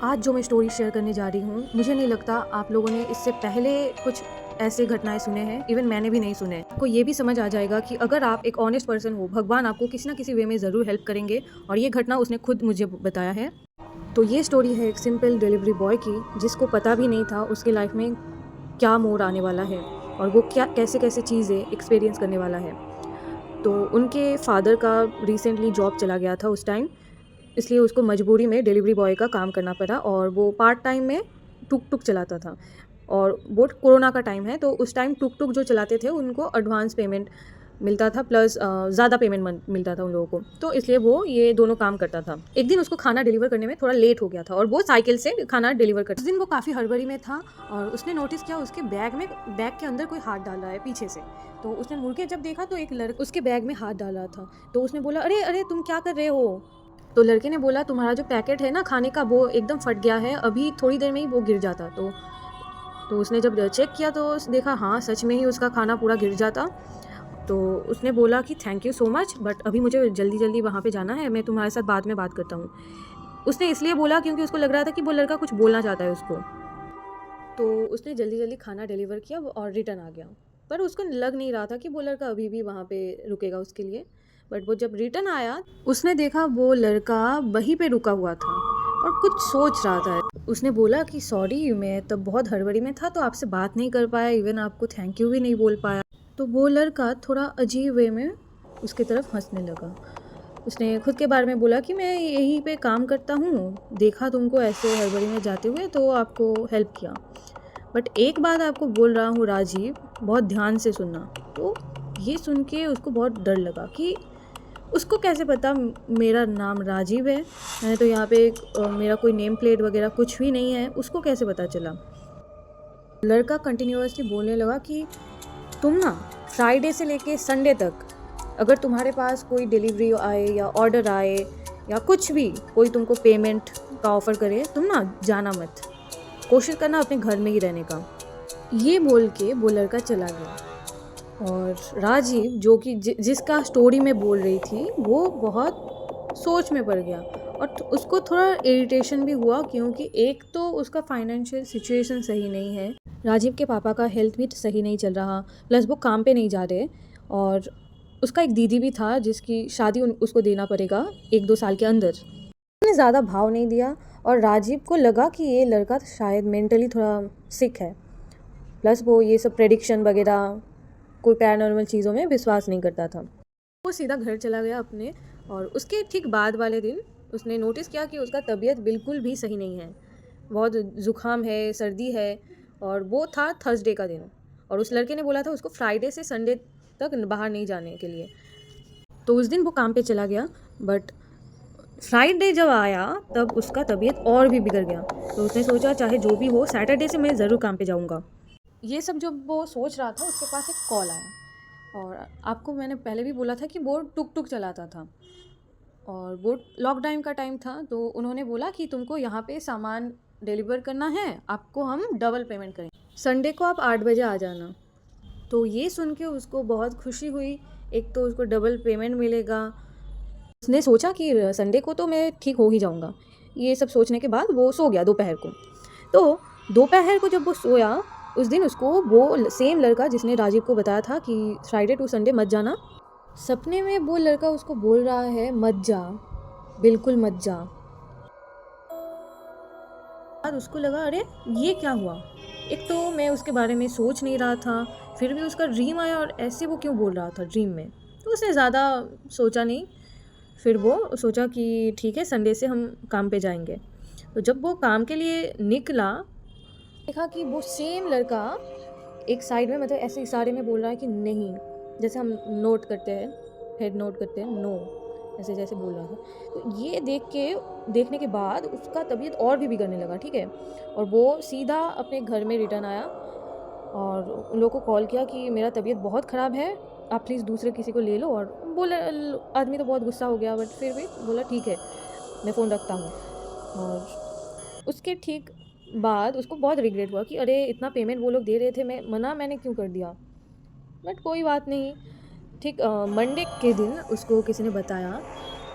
आज जो मैं स्टोरी शेयर करने जा रही हूँ, मुझे नहीं लगता आप लोगों ने इससे पहले कुछ ऐसे घटनाएँ सुने हैं, इवन मैंने भी नहीं सुने। आपको ये भी समझ आ जाएगा कि अगर आप एक ऑनेस्ट पर्सन हो, भगवान आपको किसी न किसी वे में ज़रूर हेल्प करेंगे और ये घटना उसने खुद मुझे बताया है। तो ये स्टोरी है एक सिंपल डिलीवरी बॉय की, जिसको पता भी नहीं था उसकी लाइफ में क्या मोड़ आने वाला है और वो क्या कैसे-कैसे चीज़ें एक्सपीरियंस करने वाला है। तो उनके फादर का रिसेंटली जॉब चला गया था उस टाइम, इसलिए उसको मजबूरी में डिलीवरी बॉय का काम करना पड़ा और वो पार्ट टाइम में टुक-टुक चलाता था। और वो कोरोना का टाइम है, तो उस टाइम टुक-टुक जो चलाते थे उनको एडवांस पेमेंट मिलता था, प्लस ज़्यादा पेमेंट मिलता था उन लोगों को, तो इसलिए वो ये दोनों काम करता था। एक दिन उसको खाना डिलीवर करने में थोड़ा लेट हो गया था और वो साइकिल से खाना डिलीवर करता। उस दिन वो काफ़ी हड़बड़ी में था और उसने नोटिस किया उसके बैग के अंदर कोई हाथ डाल रहा है पीछे से। तो उसने मुड़ के जब देखा तो एक लड़का उसके बैग में हाथ डाल रहा था। तो उसने बोला, अरे अरे तुम क्या कर रहे हो? तो लड़के ने बोला, तुम्हारा जो पैकेट है ना खाने का वो एकदम फट गया है, अभी थोड़ी देर में ही वो गिर जाता। तो उसने जब चेक किया तो देखा हाँ सच में ही उसका खाना पूरा गिर जाता। तो उसने बोला कि thank you so much, but अभी मुझे जल्दी जल्दी वहाँ पे जाना है, मैं तुम्हारे साथ बाद में बात करता हूँ। उसने इसलिए बोला क्योंकि उसको लग रहा था कि वो लड़का कुछ बोलना चाहता है उसको। तो उसने जल्दी जल्दी खाना डिलीवर किया और रिटर्न आ गया, पर उसको लग नहीं रहा था कि वो लड़का अभी भी वहाँ पे रुकेगा उसके लिए। बट वो जब रिटर्न आया उसने देखा वो लड़का वहीं पे रुका हुआ था और कुछ सोच रहा था। उसने बोला कि सॉरी, मैं तब बहुत हड़बड़ी में था तो आपसे बात नहीं कर पाया, इवन आपको थैंक यू भी नहीं बोल पाया। तो वो लड़का थोड़ा अजीब वे में उसकी तरफ हंसने लगा। उसने खुद के बारे में बोला कि मैं यहीं पे काम करता हूँ, देखा तुमको ऐसे हड़बड़ी में जाते हुए तो आपको हेल्प किया। बट एक बात आपको बोल रहा हूँ राजीव, बहुत ध्यान से सुनना। तो ये सुन के उसको बहुत डर लगा कि उसको कैसे पता मेरा नाम राजीव है। मैंने तो यहाँ पे मेरा कोई नेम प्लेट वगैरह कुछ भी नहीं है, उसको कैसे पता चला। लड़का कंटिन्यूअसली बोलने लगा कि तुम ना फ्राइडे से लेके संडे तक अगर तुम्हारे पास कोई डिलीवरी आए या ऑर्डर आए या कुछ भी कोई तुमको पेमेंट का ऑफ़र करे, तुम ना जाना मत, कोशिश करना अपने घर में ही रहने का। ये बोल के वो लड़का चला गया और राजीव जो कि जिसका स्टोरी में बोल रही थी वो बहुत सोच में पड़ गया और उसको थोड़ा इरिटेशन भी हुआ, क्योंकि एक तो उसका फाइनेंशियल सिचुएशन सही नहीं है, राजीव के पापा का हेल्थ भी सही नहीं चल रहा, प्लस वो काम पे नहीं जा रहे और उसका एक दीदी भी था जिसकी शादी उसको देना पड़ेगा 1-2 साल के अंदर। उसने ज़्यादा भाव नहीं दिया और राजीव को लगा कि ये लड़का शायद मेंटली थोड़ा सिक है, प्लस वो ये सब प्रेडिक्शन वगैरह कोई पैरानॉर्मल चीज़ों में विश्वास नहीं करता था। वो सीधा घर चला गया अपने और उसके ठीक बाद वाले दिन उसने नोटिस किया कि उसका तबीयत बिल्कुल भी सही नहीं है, बहुत ज़ुकाम है, सर्दी है। और वो था थर्सडे का दिन और उस लड़के ने बोला था उसको फ्राइडे से संडे तक बाहर नहीं जाने के लिए। तो उस दिन वो काम पे चला गया, बट फ्राइडे जब आया तब उसका तबीयत और भी बिगड़ गया। तो उसने सोचा चाहे जो भी हो सैटरडे से मैं ज़रूर काम पे जाऊँगा। ये सब जब वो सोच रहा था उसके पास एक कॉल आया और आपको मैंने पहले भी बोला था कि वो टुक-टुक चलाता था और वो लॉकडाउन का टाइम था। तो उन्होंने बोला कि तुमको यहाँ पे सामान डिलीवर करना है, आपको हम डबल पेमेंट करेंगे, संडे को आप 8 बजे आ जाना। तो ये सुन के उसको बहुत खुशी हुई, एक तो उसको डबल पेमेंट मिलेगा। उसने सोचा कि संडे को तो मैं ठीक हो ही जाऊँगा। ये सब सोचने के बाद वो सो गया दोपहर को। तो दोपहर को जब वो सोया उस दिन उसको वो सेम लड़का जिसने राजीव को बताया था कि फ्राइडे टू संडे मत जाना, सपने में वो लड़का उसको बोल रहा है मत जा, बिल्कुल मत जा। बाद उसको लगा अरे ये क्या हुआ, एक तो मैं उसके बारे में सोच नहीं रहा था, फिर भी उसका ड्रीम आया और ऐसे वो क्यों बोल रहा था ड्रीम में। तो उसने ज़्यादा सोचा नहीं, फिर वो सोचा कि ठीक है संडे से हम काम पे जाएंगे। तो जब वो काम के लिए निकला देखा कि वो सेम लड़का एक साइड में मतलब ऐसे इशारे में बोल रहा है कि नहीं, जैसे हम नोट करते हैं, हेड नोट करते हैं, नो, ऐसे जैसे बोल रहा था। तो ये देखने के बाद उसका तबीयत और भी बिगड़ने लगा, ठीक है। और वो सीधा अपने घर में रिटर्न आया और उन लोगों को कॉल किया कि मेरा तबीयत बहुत ख़राब है, आप प्लीज़ दूसरे किसी को ले लो। और बोले आदमी तो बहुत गुस्सा हो गया, बट फिर भी बोला ठीक है मैं फ़ोन रखता हूँ। और उसके ठीक बाद उसको बहुत रिग्रेट हुआ कि अरे इतना पेमेंट वो लोग दे रहे थे, मैंने क्यों कर दिया। बट कोई बात नहीं। ठीक मंडे के दिन उसको किसी ने बताया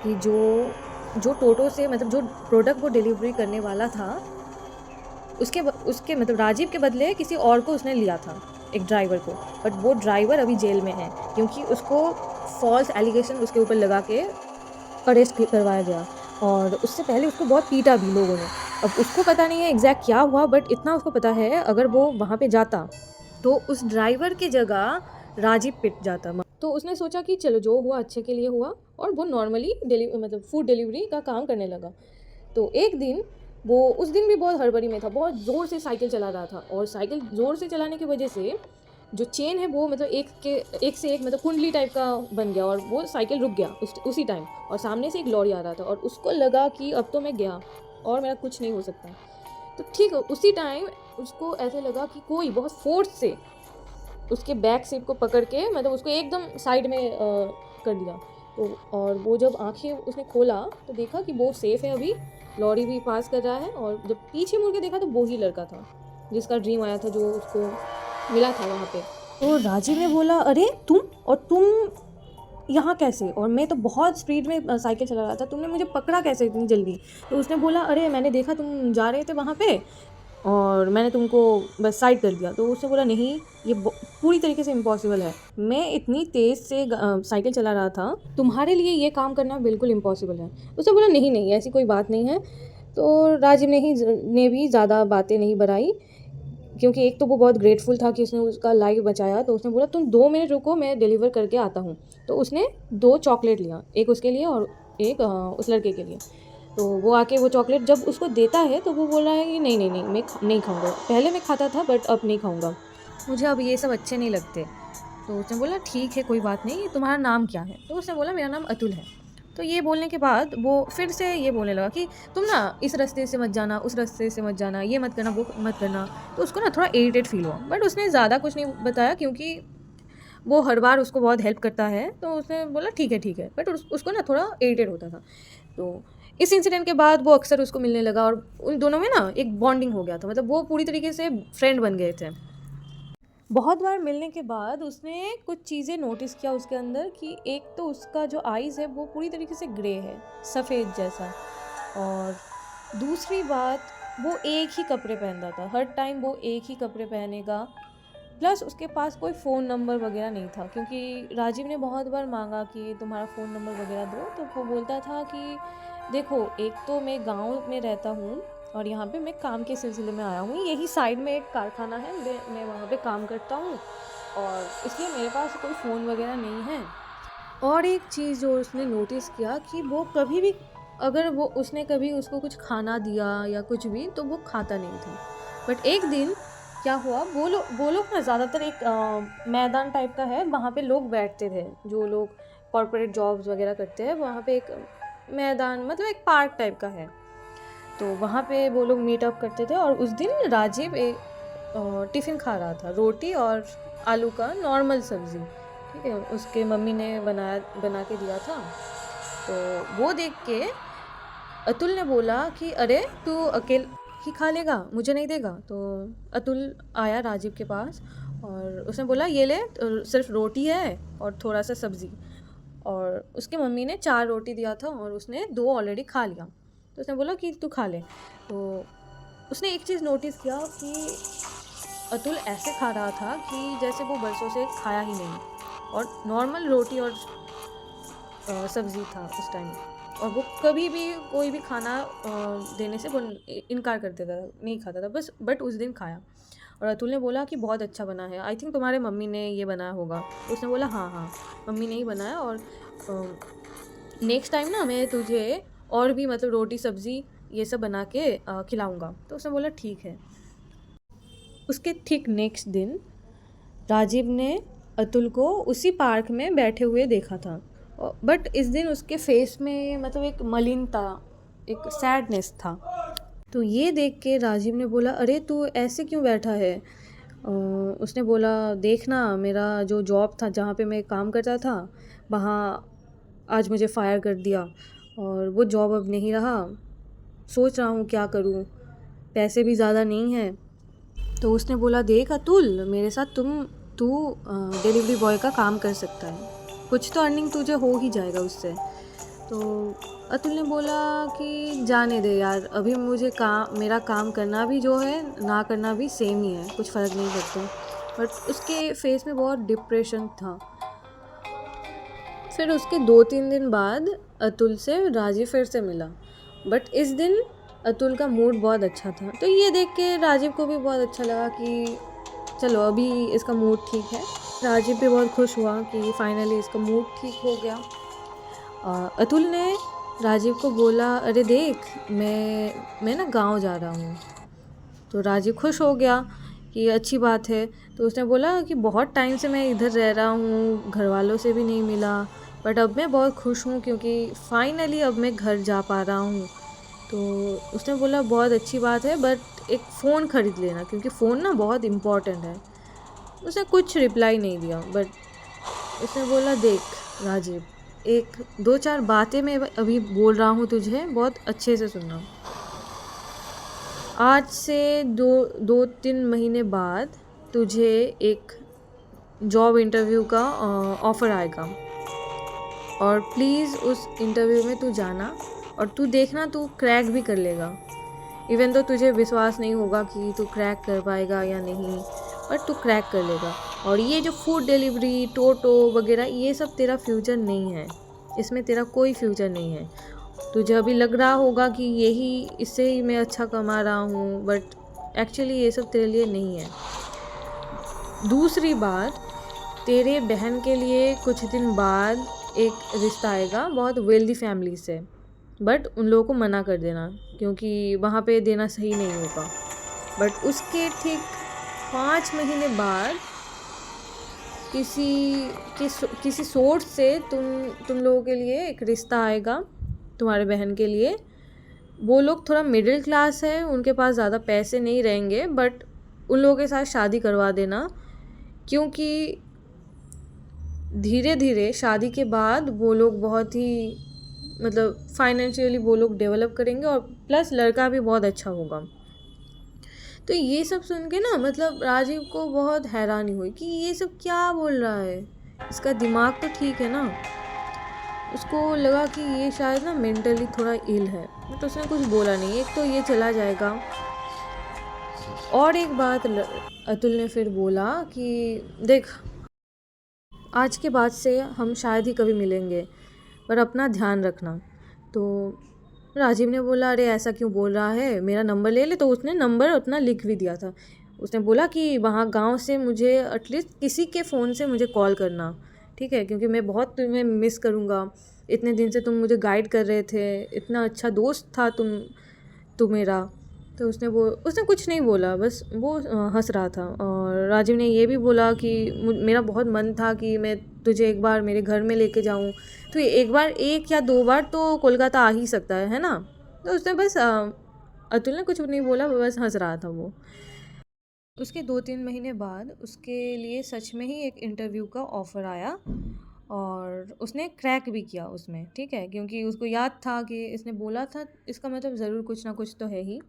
कि जो जो टोटो से मतलब जो प्रोडक्ट वो डिलीवरी करने वाला था, उसके मतलब राजीव के बदले किसी और को उसने लिया था, एक ड्राइवर को। बट वो ड्राइवर अभी जेल में है क्योंकि उसको फॉल्स एलिगेशन उसके ऊपर लगा के अरेस्ट करवाया गया, और उससे पहले उसको बहुत पीटा भी लोगों ने। अब उसको पता नहीं है एग्जैक्ट क्या हुआ, बट इतना उसको पता है अगर वो वहाँ पे जाता तो उस ड्राइवर की जगह राजीव पिट जाता। तो उसने सोचा कि चलो जो हुआ अच्छे के लिए हुआ, और वो नॉर्मली मतलब फूड डिलीवरी का काम करने लगा। तो एक दिन वो उस दिन भी बहुत हड़बड़ी में था, बहुत ज़ोर से साइकिल चला रहा था, और साइकिल ज़ोर से चलाने की वजह से जो चेन है वो मतलब एक से एक मतलब कुंडली टाइप का बन गया, और वो साइकिल रुक गया उसी टाइम। और सामने से एक लॉरी आ रहा था और उसको लगा कि अब तो मैं गया और मेरा कुछ नहीं हो सकता। तो ठीक उसी टाइम उसको ऐसे लगा कि कोई बहुत फोर्स से उसके बैक सीट को पकड़ के मतलब उसको एकदम साइड में कर दिया। तो और वो जब आंखें उसने खोला तो देखा कि वो सेफ़ है, अभी लॉरी भी पास कर रहा है, और जब पीछे मुड़ के देखा तो वो ही लड़का था जिसका ड्रीम आया था, जो उसको मिला था वहाँ पे। तो राजीव ने बोला, अरे तुम यहाँ कैसे, और मैं तो बहुत स्पीड में साइकिल चला रहा था, तुमने मुझे पकड़ा कैसे इतनी जल्दी। तो उसने बोला, अरे मैंने देखा तुम जा रहे थे वहाँ पे और मैंने तुमको बस साइड कर दिया। तो उसने बोला, नहीं ये पूरी तरीके से इम्पॉसिबल है, मैं इतनी तेज़ से साइकिल चला रहा था, तुम्हारे लिए ये काम करना बिल्कुल इम्पॉसिबल है। उसने बोला, नहीं नहीं ऐसी कोई बात नहीं है। तो राजीव ने भी ज़्यादा बातें नहीं बढ़ाई, क्योंकि एक तो वो बहुत ग्रेटफुल था कि उसने उसका लाइफ बचाया। तो उसने बोला, तुम 2 मिनट रुको, मैं डिलीवर करके आता हूँ। तो उसने 2 चॉकलेट लिया, एक उसके लिए और एक उस लड़के के लिए। तो वो आके वो चॉकलेट जब उसको देता है तो वो बोल रहा है कि नहीं नहीं नहीं, मैं नहीं खाऊंगा, पहले मैं खाता था बट अब नहीं खाऊंगा, मुझे अब ये सब अच्छे नहीं लगते। तो उसने बोला, ठीक है कोई बात नहीं, तुम्हारा नाम क्या है। तो उसने बोला, मेरा नाम अतुल है। तो ये बोलने के बाद वो फिर से ये बोलने लगा कि तुम ना इस रास्ते से मत जाना, उस रास्ते से मत जाना, ये मत करना, वो मत करना। तो उसको ना थोड़ा इरिटेट फील हुआ, बट उसने ज़्यादा कुछ नहीं बताया क्योंकि वो हर बार उसको बहुत हेल्प करता है। तो उसने बोला, ठीक है, बट उसको ना थोड़ा इरिटेट होता था। तो इस इंसिडेंट के बाद वो अक्सर उसको मिलने लगा और उन दोनों में ना एक बॉन्डिंग हो गया था, मतलब वो पूरी तरीके से फ्रेंड बन गए थे। बहुत बार मिलने के बाद उसने कुछ चीज़ें नोटिस किया उसके अंदर, कि एक तो उसका जो आइज़ है वो पूरी तरीके से ग्रे है, सफ़ेद जैसा, और दूसरी बात वो एक ही कपड़े पहनता था, हर टाइम वो एक ही कपड़े पहनेगा। प्लस उसके पास कोई फ़ोन नंबर वगैरह नहीं था, क्योंकि राजीव ने बहुत बार मांगा कि तुम्हारा फ़ोन नंबर वगैरह दो। तो वो बोलता था कि देखो, एक तो मैं गांव में रहता हूँ और यहाँ पे मैं काम के सिलसिले में आया हूँ, यही साइड में एक कारखाना है, मैं वहाँ पे काम करता हूँ, और इसलिए मेरे पास कोई फ़ोन वगैरह नहीं है। और एक चीज़ जो उसने नोटिस किया कि वो कभी भी अगर उसने कभी उसको कुछ खाना दिया या कुछ भी तो वो खाता नहीं था। बट एक दिन क्या हुआ, वो लोग ना ज़्यादातर एक मैदान टाइप का है, वहाँ पे लोग बैठते थे, जो लोग कॉर्पोरेट जॉब्स वगैरह करते हैं, वहाँ पे एक मैदान मतलब एक पार्क टाइप का है। तो वहाँ पे वो लोग मीटअप करते थे, और उस दिन राजीव एक टिफ़िन खा रहा था, रोटी और आलू का नॉर्मल सब्ज़ी, ठीक है, उसके मम्मी ने बना के दिया था। तो वो देख के अतुल ने बोला कि अरे तू अकेले ही खा लेगा, मुझे नहीं देगा। तो अतुल आया राजीव के पास और उसने बोला, ये ले, सिर्फ रोटी है और थोड़ा सा सब्ज़ी। और उसके मम्मी ने 4 रोटी दिया था और उसने 2 ऑलरेडी खा लिया। तो उसने बोला कि तू खा ले। तो उसने एक चीज़ नोटिस किया कि अतुल ऐसे खा रहा था कि जैसे वो बरसों से खाया ही नहीं, और नॉर्मल रोटी और सब्ज़ी था उस टाइम, और वो कभी भी कोई भी खाना देने से वो इनकार कर देता था, नहीं खाता था बस, बट उस दिन खाया। और अतुल ने बोला कि बहुत अच्छा बना है, आई थिंक तुम्हारे मम्मी ने ये बनाया होगा। तो उसने बोला, हाँ मम्मी ने ही बनाया, और नेक्स्ट टाइम ना मैं तुझे और भी मतलब रोटी सब्ज़ी ये सब बना के खिलाऊँगा। तो उसने बोला, ठीक है। उसके ठीक नेक्स्ट दिन राजीव ने अतुल को उसी पार्क में बैठे हुए देखा था, बट इस दिन उसके फेस में मतलब एक मलिनता, एक सैडनेस था। तो ये देख के राजीव ने बोला, अरे तू ऐसे क्यों बैठा है। उसने बोला, देखना मेरा जो जॉब था जहाँ पे मैं काम करता था, वहाँ आज मुझे फायर कर दिया और वो जॉब अब नहीं रहा, सोच रहा हूँ क्या करूँ, पैसे भी ज़्यादा नहीं हैं। तो उसने बोला, देख अतुल, मेरे साथ तू डिलीवरी बॉय का काम कर सकता है, कुछ तो अर्निंग तुझे हो ही जाएगा उससे। तो अतुल ने बोला कि जाने दे यार, अभी मुझे मेरा काम करना भी जो है ना करना भी सेम ही है, कुछ फ़र्क नहीं पड़ता। बट उसके फेस में बहुत डिप्रेशन था। फिर उसके 2-3 दिन बाद अतुल से राजीव फिर से मिला, बट इस दिन अतुल का मूड बहुत अच्छा था। तो ये देख के राजीव को भी बहुत अच्छा लगा कि चलो अभी इसका मूड ठीक है। राजीव भी बहुत खुश हुआ कि फाइनली इसका मूड ठीक हो गया। अतुल ने राजीव को बोला, अरे देख मैं ना गांव जा रहा हूँ। तो राजीव खुश हो गया कि अच्छी बात है। तो उसने बोला कि बहुत टाइम से मैं इधर रह रहा हूँ, घर वालों से भी नहीं मिला, बट अब मैं बहुत खुश हूँ क्योंकि फाइनली अब मैं घर जा पा रहा हूँ। तो उसने बोला बहुत अच्छी बात है, बट एक फ़ोन ख़रीद लेना क्योंकि फ़ोन ना बहुत इम्पॉर्टेंट है। उसने कुछ रिप्लाई नहीं दिया, बट उसने बोला देख राजीव, एक 2-4 बातें मैं अभी बोल रहा हूँ तुझे, बहुत अच्छे से सुनना। आज से 2-3 महीने बाद तुझे एक जॉब इंटरव्यू का ऑफ़र आएगा और प्लीज़ उस इंटरव्यू में तू जाना और तू देखना तू क्रैक भी कर लेगा। इवन तो तुझे विश्वास नहीं होगा कि तू क्रैक कर पाएगा या नहीं, बट तू क्रैक कर लेगा। और ये जो फूड डिलीवरी, टोटो वगैरह, ये सब तेरा फ्यूचर नहीं है, इसमें तेरा कोई फ्यूचर नहीं है। तुझे अभी लग रहा होगा कि यही इससे ही मैं अच्छा कमा रहा हूँ, बट एक्चुअली ये सब तेरे लिए नहीं है। दूसरी बात, तेरे बहन के लिए कुछ दिन बाद एक रिश्ता आएगा बहुत वेल्दी फैमिली से, बट उन लोगों को मना कर देना क्योंकि वहाँ पे देना सही नहीं होगा। बट उसके ठीक 5 महीने बाद किसी सोर्स से तुम लोगों के लिए एक रिश्ता आएगा, तुम्हारे बहन के लिए। वो लोग थोड़ा मिडिल क्लास है, उनके पास ज़्यादा पैसे नहीं रहेंगे, बट उन लोगों के साथ शादी करवा देना क्योंकि धीरे धीरे शादी के बाद वो लोग बहुत ही मतलब फाइनेंशियली वो लोग डेवलप करेंगे और प्लस लड़का भी बहुत अच्छा होगा। तो ये सब सुन के ना मतलब राजीव को बहुत हैरानी हुई कि ये सब क्या बोल रहा है, इसका दिमाग तो ठीक है ना। उसको लगा कि ये शायद ना मेंटली थोड़ा इल है, तो उसने कुछ बोला नहीं। एक तो ये चला जाएगा, और एक बात अतुल ने फिर बोला कि देख आज के बाद से हम शायद ही कभी मिलेंगे, पर अपना ध्यान रखना। तो राजीव ने बोला, अरे ऐसा क्यों बोल रहा है, मेरा नंबर ले ले। तो उसने नंबर अपना लिख भी दिया था। उसने बोला कि वहाँ गांव से मुझे एटलीस्ट किसी के फ़ोन से मुझे कॉल करना, ठीक है, क्योंकि मैं बहुत तुम्हें मिस करूँगा। इतने दिन से तुम मुझे गाइड कर रहे थे, इतना अच्छा दोस्त था तू मेरा। तो उसने कुछ नहीं बोला, बस वो हंस रहा था। और राजीव ने ये भी बोला कि मेरा बहुत मन था कि मैं तुझे एक बार मेरे घर में लेके जाऊं, तो एक बार 1 या 2 बार तो कोलकाता आ ही सकता है ना। तो उसने बस अतुल ने कुछ नहीं बोला, बस हंस रहा था वो। उसके 2-3 महीने बाद उसके लिए सच में ही एक इंटरव्यू का ऑफ़र आया और उसने क्रैक भी किया उसमें, ठीक है, क्योंकि उसको याद था कि इसने बोला था, इसका मतलब ज़रूर कुछ ना कुछ तो है ही।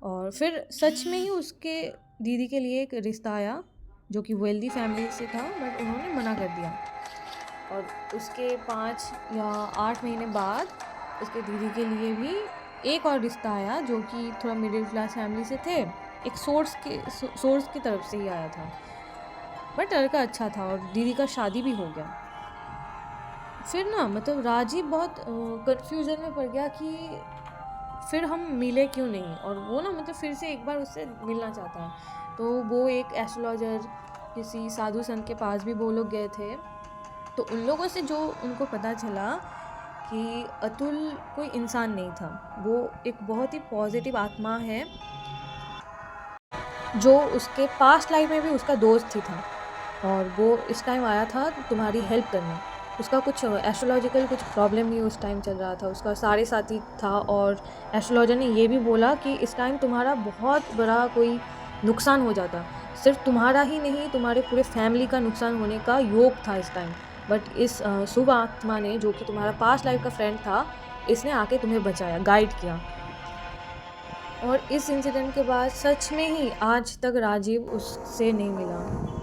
और फिर सच में ही उसके दीदी के लिए एक रिश्ता आया जो कि वेल्दी फैमिली से था, बट उन्होंने मना कर दिया। और उसके 5 या 8 महीने बाद उसके दीदी के लिए भी एक और रिश्ता आया जो कि थोड़ा मिडिल क्लास फैमिली से थे, एक सोर्स की तरफ से ही आया था, बट लड़का अच्छा था और दीदी का शादी भी हो गया। फिर ना मतलब राजीव बहुत कन्फ्यूज़न में पड़ गया कि फिर हम मिले क्यों नहीं, और वो ना मतलब फिर से एक बार उससे मिलना चाहता है। तो वो एक एस्ट्रोलॉजर, किसी साधु संत के पास भी वो लोग गए थे। तो उन लोगों से जो उनको पता चला कि अतुल कोई इंसान नहीं था, वो एक बहुत ही पॉजिटिव आत्मा है जो उसके पास्ट लाइफ में भी उसका दोस्त ही था, और वो इस टाइम आया था तुम्हारी हेल्प करने। उसका कुछ एस्ट्रोलॉजिकल कुछ प्रॉब्लम ही उस टाइम चल रहा था, उसका साढ़े साथी था, और एस्ट्रोलॉजर ने ये भी बोला कि इस टाइम तुम्हारा बहुत बड़ा कोई नुकसान हो जाता, सिर्फ तुम्हारा ही नहीं तुम्हारे पूरे फैमिली का नुकसान होने का योग था इस टाइम। बट इस शुभ आत्मा ने, जो कि तुम्हारा पास्ट लाइफ का फ्रेंड था, इसने आके तुम्हें बचाया, गाइड किया। और इस इंसिडेंट के बाद सच में ही आज तक राजीव उससे नहीं मिला,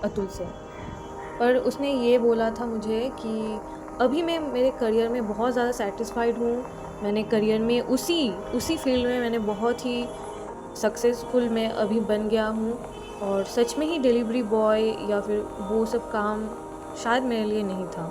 अतुल से। पर उसने ये बोला था मुझे कि अभी मैं मेरे करियर में बहुत ज़्यादा सैटिस्फाइड हूँ। मैंने करियर में उसी फ़ील्ड में मैंने बहुत ही सक्सेसफुल मैं अभी बन गया हूँ और सच में ही डिलीवरी बॉय या फिर वो सब काम शायद मेरे लिए नहीं था।